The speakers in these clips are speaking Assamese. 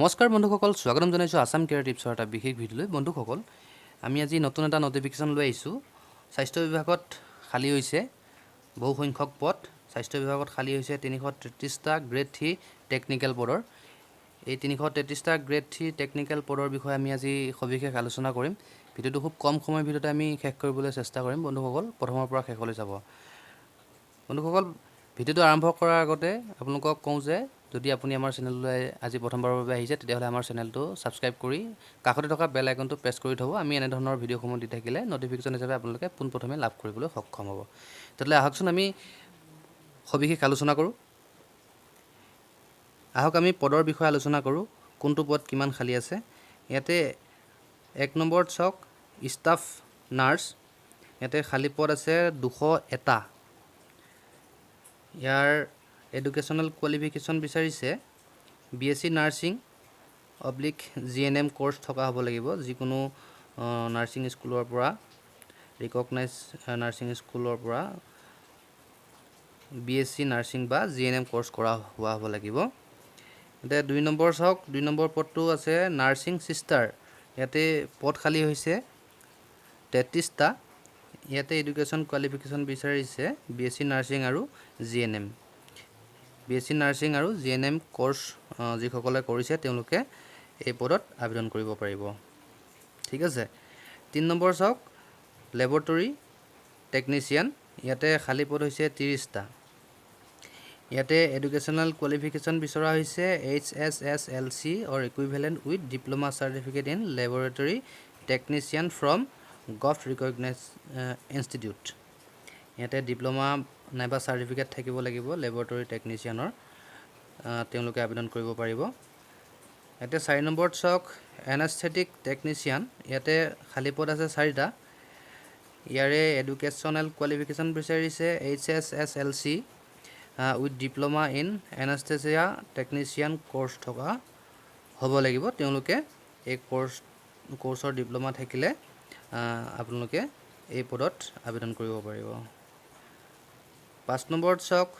নমস্কাৰ বন্ধুসকল, স্বাগতম জনাইছোঁ আসাম কেয়াৰ টিপছৰ এটা বিশেষ ভিডিঅ'লৈ। বন্ধুসকল, আমি আজি নতুন এটা নটিফিকেশ্যন লৈ আহিছোঁ। স্বাস্থ্য বিভাগত খালী হৈছে বহু সংখ্যক পদ। স্বাস্থ্য বিভাগত খালী হৈছে 333টা গ্ৰেড 3 টেকনিকেল পদৰ। এই 333টা গ্ৰেড 3 টেকনিকেল পদৰ বিষয়ে আমি আজি সবিশেষ আলোচনা কৰিম। ভিডিঅ'টো খুব কম সময়ৰ ভিতৰতে আমি শেষ কৰিবলৈ চেষ্টা কৰিম। বন্ধুসকল, প্ৰথমৰ পৰা শেষলৈ চাব। বন্ধুসকল, ভিডিঅ'টো আৰম্ভ কৰাৰ আগতে আপোনালোকক কওঁ যে যদি আপুনি আমাৰ চেনেললৈ আজি প্ৰথমবাৰৰ বাবে আহিছে তেতিয়াহ'লে আমাৰ চেনেলটো ছাবস্ক্ৰাইব কৰি কাষতে থকা বেল আইকনটো প্ৰেছ কৰি থ'ব। আমি এনেধৰণৰ ভিডিঅ'সমূহ দি থাকিলে নটিফিকেশ্যন হিচাপে আপোনালোকে পোনপ্ৰথমে লাভ কৰিবলৈ সক্ষম হ'ব। তেতিয়াহ'লে আহকচোন আমি সবিশেষ আলোচনা কৰোঁ। আহক আমি পদৰ বিষয়ে আলোচনা কৰোঁ। কোনটো পদ কিমান খালী আছে। ইয়াতে 1 নম্বৰত চাওক, ষ্টাফ নাৰ্ছ। ইয়াতে খালী পদ আছে 201টা। ইয়াৰ এডুকেশ্যনেল কোৱালিফিকেশ্যন বিচাৰিছে BSc নাৰ্ছিং / GNM কোৰ্চ থকা হ'ব লাগিব। যিকোনো নাৰ্ছিং স্কুলৰ পৰা, ৰিকগনাইজ নাৰ্ছিং স্কুলৰ পৰা BSc নাৰ্ছিং বা GNM কোৰ্চ কৰা হোৱা হ'ব লাগিব। এতিয়া 2 নম্বৰ চাওক, 2 নম্বৰ পদটো আছে নাৰ্ছিং চিষ্টাৰ। ইয়াতে পদ খালী হৈছে 33টা। ইয়াতে এডুকেশ্যন কোৱালিফিকেশ্যন বিচাৰিছে BSc নাৰ্ছিং আৰু GNM। BSc নাৰ্ছিং আৰু GNM কোৰ্চ যিসকলে কৰিছে তেওঁলোকে এই পদত আবেদন কৰিব পাৰিব। ঠিক আছে। 3 নম্বৰ চাওক, লেবৰেটৰী টেকনিচিয়ান। ইয়াতে খালী পদ হৈছে 30টা। ইয়াতে এডুকেশ্যনেল কোৱালিফিকেশ্যন বিচৰা হৈছে HSSLC or equivalent with diploma certificate in laboratory technician from gov recognise institute. ইয়াতে ডিপ্ল'মা নাইবা চাৰ্টিফিকেট থাকিব লাগিব লেবৰেটৰী টেকনিচিয়ানৰ। তেওঁলোকে আবেদন কৰিব পাৰিব। ইয়াতে 4 নম্বৰত চাওক, এনাস্থেটিক টেকনিচিয়ান। ইয়াতে খালী পদ আছে 4টা। ইয়াৰে এডুকেশ্যনেল কোৱালিফিকেশ্যন বিচাৰিছে HSSLC with diploma in anaesthesia technician course থকা হ'ব লাগিব। তেওঁলোকে এই কোৰ্চৰ ডিপ্ল'মা থাকিলে আপোনালোকে এই পদত আবেদন কৰিব পাৰিব। 5 নম্বৰত চাওক,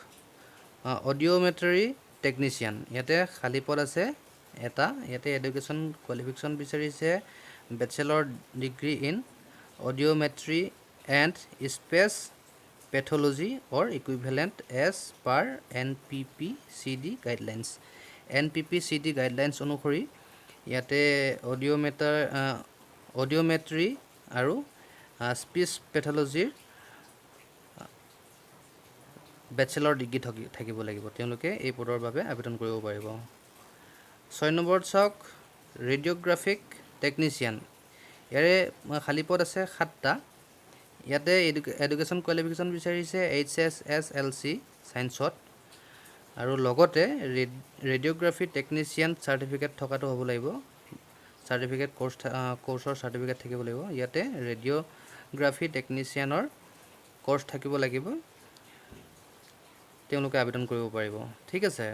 অডিঅ'মেট্ৰি টেকনিচিয়ান। ইয়াতে খালী পদ আছে 1টা। ইয়াতে এডুকেশ্যন কোৱালিফিকেশ্যন বিচাৰিছে bachelor degree in audiometry and speech pathology or equivalent as per NPPCD guidelines. NPPCD guidelines অনুসৰি ইয়াতে অডিঅ'মেট্ৰি আৰু স্পীচ পেথলজিৰ বেচেলৰ ডিগ্ৰী থাকিব লাগিব। তেওঁলোকে এই পদৰ বাবে আবেদন কৰিব পাৰিব। 6 নম্বৰত চাওক, ৰেডিঅ'গ্ৰাফিক টেকনিচিয়ান। ইয়াৰে খালী পদ আছে 7টা। ইয়াতে এডুকেশ্যন কোৱালিফিকেশ্যন বিচাৰিছে HSSLC ছায়েন্সত আৰু লগতে ৰেডিঅ'গ্ৰাফি টেকনিচিয়ান চাৰ্টিফিকেট থকাটো হ'ব লাগিব। চাৰ্টিফিকেট কোৰ্চৰ চাৰ্টিফিকেট থাকিব লাগিব। ইয়াতে ৰেডিঅ'গ্ৰাফি টেকনিচিয়ানৰ কোৰ্চ থাকিব লাগিব। তেওঁলোকে আবেদন কৰিব পাৰিব। ঠিক আছে।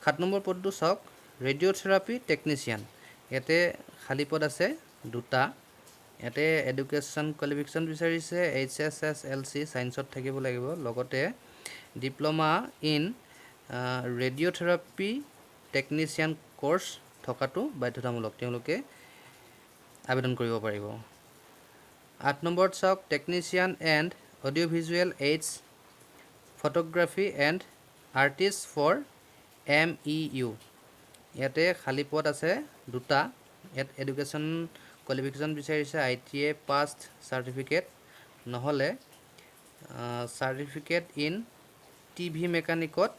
7 নম্বৰ পদটো চাওক, ৰেডিঅ'থেৰাপি টেকনিচিয়ান। ইয়াতে খালী পদ আছে 2টা। ইয়াতে এডুকেশ্যন কোৱালিফিকেশ্যন বিচাৰিছে HSSLC ছায়েন্সত থাকিব লাগিব। লগতে diploma in radiotherapy technician course থকাটো বাধ্যতামূলক। তেওঁলোকে আবেদন কৰিব পাৰিব। 8 নম্বৰত চাওক, technician and audio' visual aids photography and artist for MEU। ইয়াতে খালী পদ আছে 2টা। ইয়াত এডুকেশ্যন কোৱালিফিকেশ্যন বিচাৰিছে ITA পাছ চাৰ্টিফিকেট নহ'লে চাৰ্টিফিকেট ইন TV মেকানিকত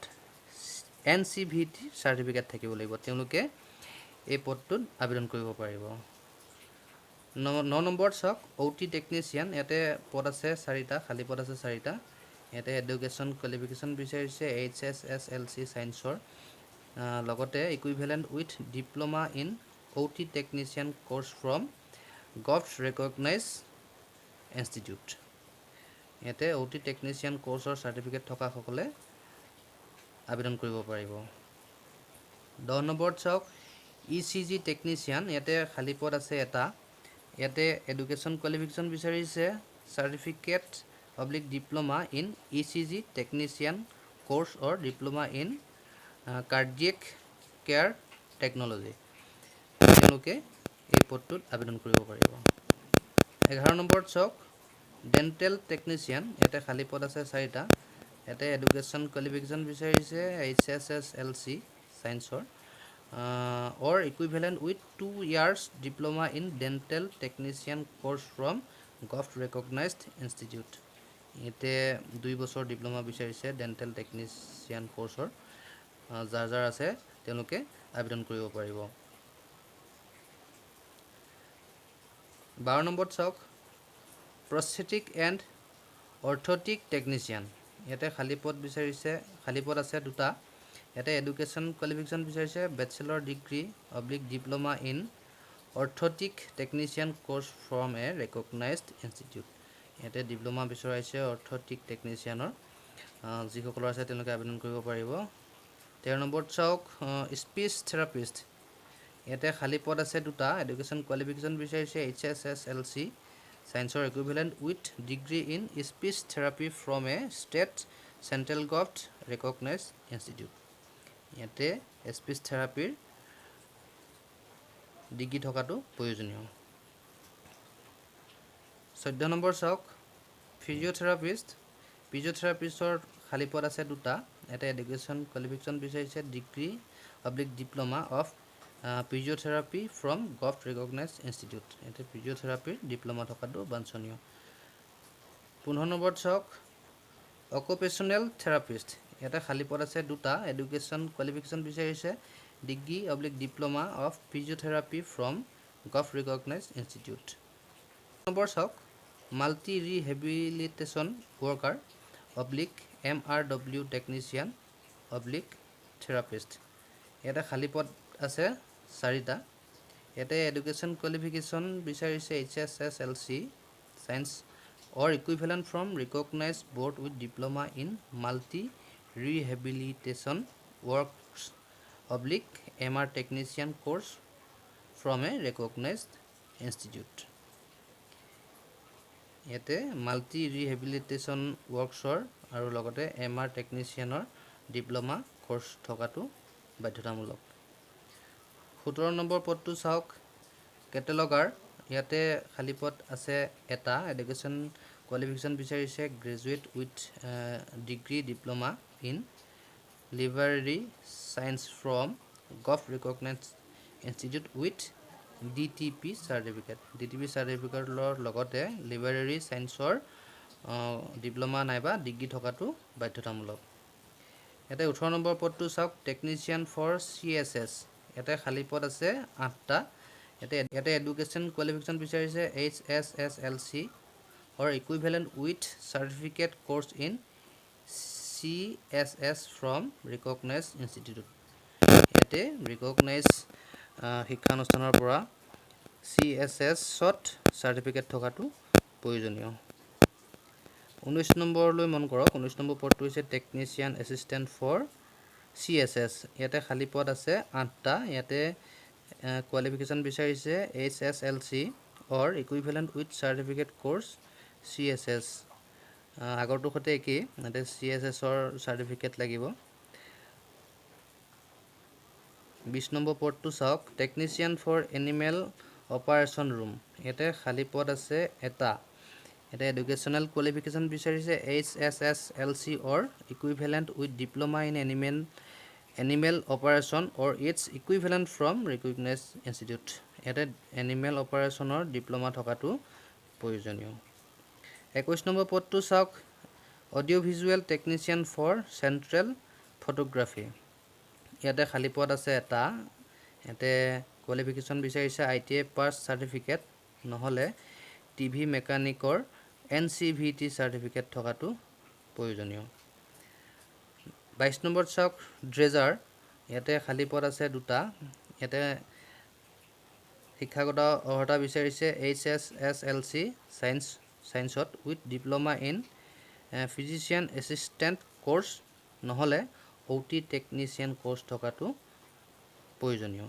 NCVT চাৰ্টিফিকেট থাকিব লাগিব। তেওঁলোকে এই পদটোত আবেদন কৰিব পাৰিব। 9 নম্বৰত চাওক, OT টেকনিচিয়ান। ইয়াতে পদ আছে 4টা। খালী পদ আছে 4টা। ইয়াতে এডুকেশ্যন কোৱালিফিকেশ্যন বিচাৰিছে HSSLC ছায়েন্সৰ লগতে equivalent with diploma in OT technician course from gov recognise institute. ইয়াতে OT টেকনিচিয়ান কোৰ্চৰ চাৰ্টিফিকেট থকাসকলে আবেদন কৰিব পাৰিব। 10 নম্বৰত চাওক, ECG টেকনিচিয়ান। ইয়াতে খালী পদ আছে 1টা। ইয়াতে এডুকেশ্যন কোৱালিফিকেশ্যন বিচাৰিছে certificate / diploma in ECG technician course or diploma in cardiac care technology তেওঁলোকে এই পদটোত আবেদন কৰিব পাৰিব 11 নম্বৰত চাওক ডেণ্টেল টেকনিচিয়ান ইয়াতে খালী পদ আছে 4টা ইয়াতে এডুকেশ্যন কোৱালিফিকেশ্যন বিচাৰিছে HSSLC সায়েন্সৰ or equivalent with 2 years diploma in dental technician course from Gov recognized institute ইয়াতে 2 বছৰ ডিপ্লোমা বিচাৰিছে ডেণ্টেল টেকনিচিয়ান কোৰ্সৰ যাৰ আছে তেওঁলোকে আবেদন কৰিব পাৰিব 12 নম্বৰত চাওক prosthetic and orthotic technician ইয়াতে খালী পদ আছে দুটা ইয়াতে এডুকেশ্যন কোৱালিফিকেশ্যন বিচাৰিছে bachelor degree / diploma in orthotic technician course from a recognised institute ইয়াতে ডিপ্লোমা বিচাৰিছে অৰ্থোটিক টেকনিচিয়ানৰ যিসকলৰ আছে তেওঁলোকে আবেদন কৰিব পাৰিব 13 নম্বৰত চাওক স্পীচ থেৰাপিষ্ট ইয়াতে খালী পদ আছে দুটা এডুকেশ্যন কোৱালিফিকেশ্যন বিচাৰিছে HSSLC সায়েন্সৰ equivalent with degree in speech therapy from a state central government recognised institute ইয়াতে স্পীচ থেৰাপিৰ ডিগ্ৰী থকাটো প্ৰয়োজনীয় 14 নম্বৰ চাওক ফিজিঅথেৰাপিষ্টৰ খালী পদ আছে দুটা এটা এডুকেশ্যন কোৱালিফিকেশ্যন বিচাৰিছে degree / diploma of physiotherapy from gov recognised institute ইয়াতে ফিজিঅথেৰাপিৰ ডিপ্লোমা থকাটো বাঞ্ছনীয় 15 নম্বৰত চাওক অকুপেশ্যনেল থেৰাপিষ্ট ইয়াতে খালী পদ আছে দুটা এডুকেশ্যন কোৱালিফিকেশ্যন বিচাৰিছে degree / diploma of physiotherapy from gov recognised institute number চাওক multi rehabilitation worker / MRW technician / therapist ইয়াতে খালী পদ আছে 4টা ইয়াতে এডুকেশ্যন কোৱালিফিকেশ্যন বিচাৰিছে HSSLC science or equivalent from recognized board with diploma in multi rehabilitation works / MR technician course from a recognized institute ইয়াতে মাল্টি ৰিহেবিলিটেশ্যন ৱৰ্কছৰ আৰু লগতে MR টেকনিচিয়ানৰ ডিপ্লোমা কোৰ্স থকাটো বাধ্যতামূলক 17 নম্বৰ পদটো চাওক কেটেলগাৰ ইয়াতে খালী পদ আছে এটা এডুকেশ্যন কোৱালিফিকেশ্যন বিচাৰিছে graduate with degree diploma in লিভাৰেৰী science from gov recognised institute with DTP চাৰ্টিফিকেটৰ লগতে লিভাৰেৰী সায়েন্সৰ ডিপ্লোমা নাইবা ডিগ্ৰী থকাটো বাধ্যতামূলক ইয়াতে 18 নম্বৰ পদটো চাওক টেকনিচিয়ান ফৰ CSS ইয়াতে খালী পদ আছে 8টা ইয়াতে এডুকেশ্যন কোৱালিফিকেশ্যন বিচাৰিছে HSSLC or equivalent with certificate course in CSS from recognized institute ইয়াতে recognized শিক্ষানুষ্ঠানৰ পৰা CSS ত চাৰ্টিফিকেট থকাটো প্ৰয়োজনীয় 19 নম্বৰলৈ মন কৰক 19 নম্বৰ পদটো হৈছে টেকনিচিয়ান এছিষ্টেণ্ট ফৰ CSS ইয়াতে খালী পদ আছে 8টা ইয়াতে কোৱালিফিকেশ্যন বিচাৰিছে HSLC or equivalent with certificate course CSS আগৰটো সৈতে একেই ইয়াতে CSSৰ চাৰ্টিফিকেট লাগিব 20 নম্বৰ পদটো চাওক technician for animal operation room ইয়াতে খালী পদ আছে এটা এটা এডুকেশ্যনেল কোৱালিফিকেশ্যন বিচাৰিছে HSSLC or equivalent with diploma in animal operation or its equivalent from recognized institute ইয়াতে এনিমেল অপাৰেশ্যনৰ ডিপ্লোমা থকাটো প্ৰয়োজনীয় 21 নম্বৰ পদটো চাওক audio' visual technician for central photography ইয়াতে খালী পদ আছে এটা ইয়াতে কোৱালিফিকেশ্যন বিচাৰিছে ITI পাছ চাৰ্টিফিকেট নহ'লে টিভি মেকানিকৰ NCVT চাৰ্টিফিকেট থকাটো প্ৰয়োজনীয় 22 নম্বৰত চাওক ড্ৰেজাৰ ইয়াতে খালী পদ আছে দুটা ইয়াতে শিক্ষাগত অৰ্হতা বিচাৰিছে HSSLC সায়েন্সত with diploma in physician assistant course নহ'লে OT টেকনিচিয়ান কোৰ্স থকাটো প্ৰয়োজনীয়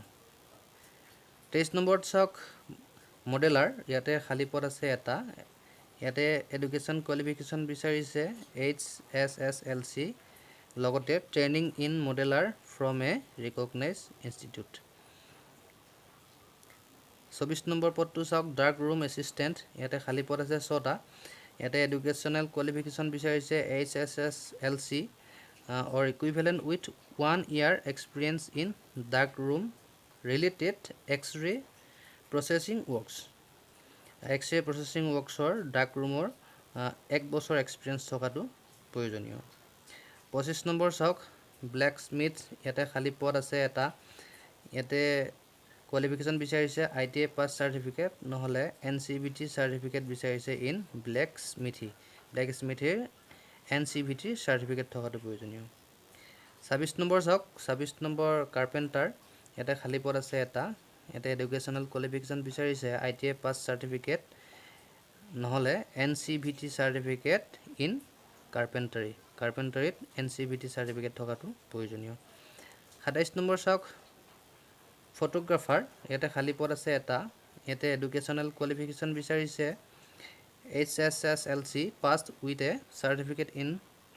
23 নম্বৰত চাওক মডেলাৰ ইয়াতে খালী পদ আছে এটা ইয়াতে এডুকেশ্যন কোৱালিফিকেশ্যন বিচাৰিছে HSSLC লগতে training in modeller from a recognised institute 24 number পদটো চাওক ডাৰ্ক ৰুম এছিষ্টেণ্ট ইয়াতে খালী পদ আছে 6টা ইয়াতে এডুকেশ্যনেল কোৱালিফিকেশ্যন বিচাৰিছে HSSLC or equivalent with 1 year experience in dark room related X-ray processing works X-ray processing worksৰ dark roomৰ 1 বছৰ এক্সপিৰিয়েঞ্চ থকাটো প্ৰয়োজনীয় 25 নম্বৰ চাওক ব্লেক স্মিথ ইয়াতে খালী পদ আছে এটা ইয়াতে কোৱালিফিকেশ্যন বিচাৰিছে ITI পাছ চাৰ্টিফিকেট নহলে NCVT চাৰ্টিফিকেট বিচাৰিছে ইন ব্লেক স্মিথিৰ NCVT চাৰ্টিফিকেট থকাটো প্ৰয়োজনীয় 26 নম্বৰ চাওক 26 নম্বৰ কাৰ্পেণ্টাৰ ইয়াতে খালী পদ আছে এটা ইয়াতে এডুকেশ্যনেল কোৱালিফিকেশ্যন বিচাৰিছে ITI পাছ চাৰ্টিফিকেট নহলে NCVT চাৰ্টিফিকেট ইন কাৰ্পেণ্টাৰীত NCVT চাৰ্টিফিকেট থকাটো প্ৰয়োজনীয় 27 নম্বৰ চাওক ফটোগ্ৰাফাৰ ইয়াতে খালী পদ আছে এটা ইয়াতে এডুকেশ্যনেল কোৱালিফিকেশ্যন বিচাৰিছে HSSLC passed with a certificate in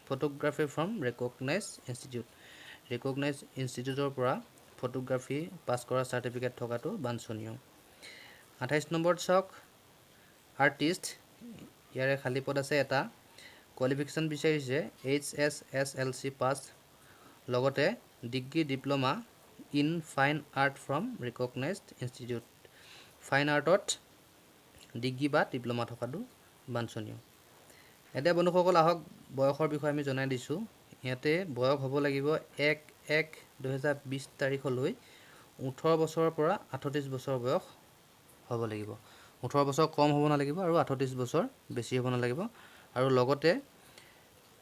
photography from recognized instituteৰ পৰা ফটোগ্ৰাফি পাছ কৰা চাৰ্টিফিকেট থকাটো বাঞ্ছনীয় 28 নম্বৰত চাওক আৰ্টিষ্ট ইয়াৰে খালী পদ আছে এটা কোৱালিফিকেশ্যন বিচাৰিছে HSSLC পাছ লগতে degree diploma in fine art from recognised institute fine আৰ্টত ডিগ্ৰী বা ডিপ্ল'মা থকাটো বাঞ্ছনীয় এতিয়া বন্ধুসকল আহক বয়সৰ বিষয়ে আমি জনাই দিছোঁ ইয়াতে বয়স হ'ব লাগিব 1/1/2020 তাৰিখলৈ 18 বছৰৰ পৰা 38 বছৰ বয়স হ'ব লাগিব 18 বছৰ কম হ'ব নালাগিব আৰু 38 বছৰ বেছি হ'ব নালাগিব আৰু লগতে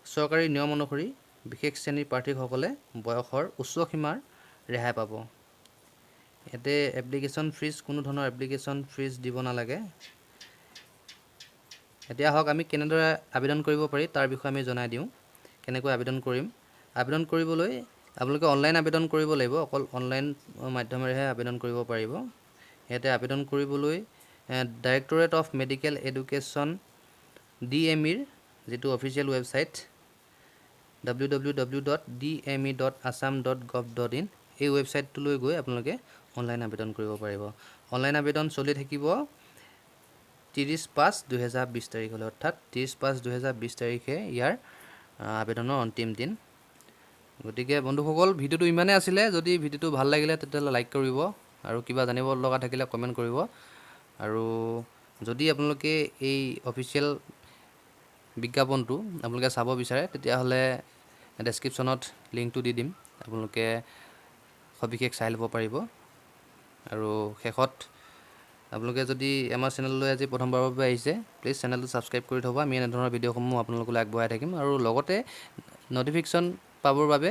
চৰকাৰী নিয়ম অনুসৰি বিশেষ শ্ৰেণীৰ প্ৰাৰ্থীসকলে বয়সৰ উচ্চ সীমাৰ ৰেহাই পাব ইয়াতে এপ্লিকেশ্যন ফিজ কোনো ধৰণৰ এপ্লিকেশ্যন ফিজ দিব নালাগে এতিয়া হওক আমি কেনেদৰে আবেদন কৰিব পাৰি তাৰ বিষয়ে আমি জনাই দিওঁ কেনেকৈ আবেদন কৰিম আবেদন কৰিবলৈ আপোনালোকে অনলাইন আবেদন কৰিব লাগিব অকল অনলাইন মাধ্যমেৰেহে আবেদন কৰিব পাৰিব ইয়াতে আবেদন কৰিবলৈ ডাইৰেক্টৰেট অফ মেডিকেল এডুকেশ্যন DMEৰ যেটো অফিচিয়েল ৱেবসাইট www.dme.assam.gov.in এই ৱেবসাইটটোলৈ গৈ আপোনালোকে অনলাইন আবেদন কৰিব পাৰিব অনলাইন আবেদন চলি থাকিব 30/5/2020 তাৰিখলৈ অৰ্থাৎ 30/5/2020 তাৰিখে ইয়াৰ আবেদনৰ অন্তিম দিন গতিকে বন্ধুসকল ভিডিওটো ইমানে আছিলে যদি ভিডিওটো ভাল লাগিলে তেতিয়াহ'লে লাইক কৰিব আৰু কিবা জানিব লগা থাকিলে কমেন্ট কৰিব আৰু যদি আপোনালোকে এই অফিচিয়েল বিজ্ঞাপনটো আপোনালোকে চাব বিচাৰে তেতিয়াহ'লে ডেসক্ৰিপচনত লিংকটো দি দিম আপোনালোকে সবিশেষ চাই ল'ব পাৰিব আৰু শেষত আপোনালোকে যদি আমাৰ চেনেললৈ আজি প্ৰথমবাৰৰ বাবে আহিছে প্লিজ চেনেলটো সাবস্ক্ৰাইব কৰি থব আমি এনে ধৰণৰ ভিডিঅ'সমূহ আপোনালোকলৈ আগবঢ়াই থাকিম আৰু লগতে নটিফিকেশ্যন পাবৰ বাবে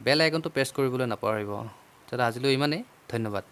বেল আইকনটো প্ৰেছ কৰিবলৈ নাপাহৰিব তেতিয়াহ'লে আজিলৈ ইমানেই ধন্যবাদ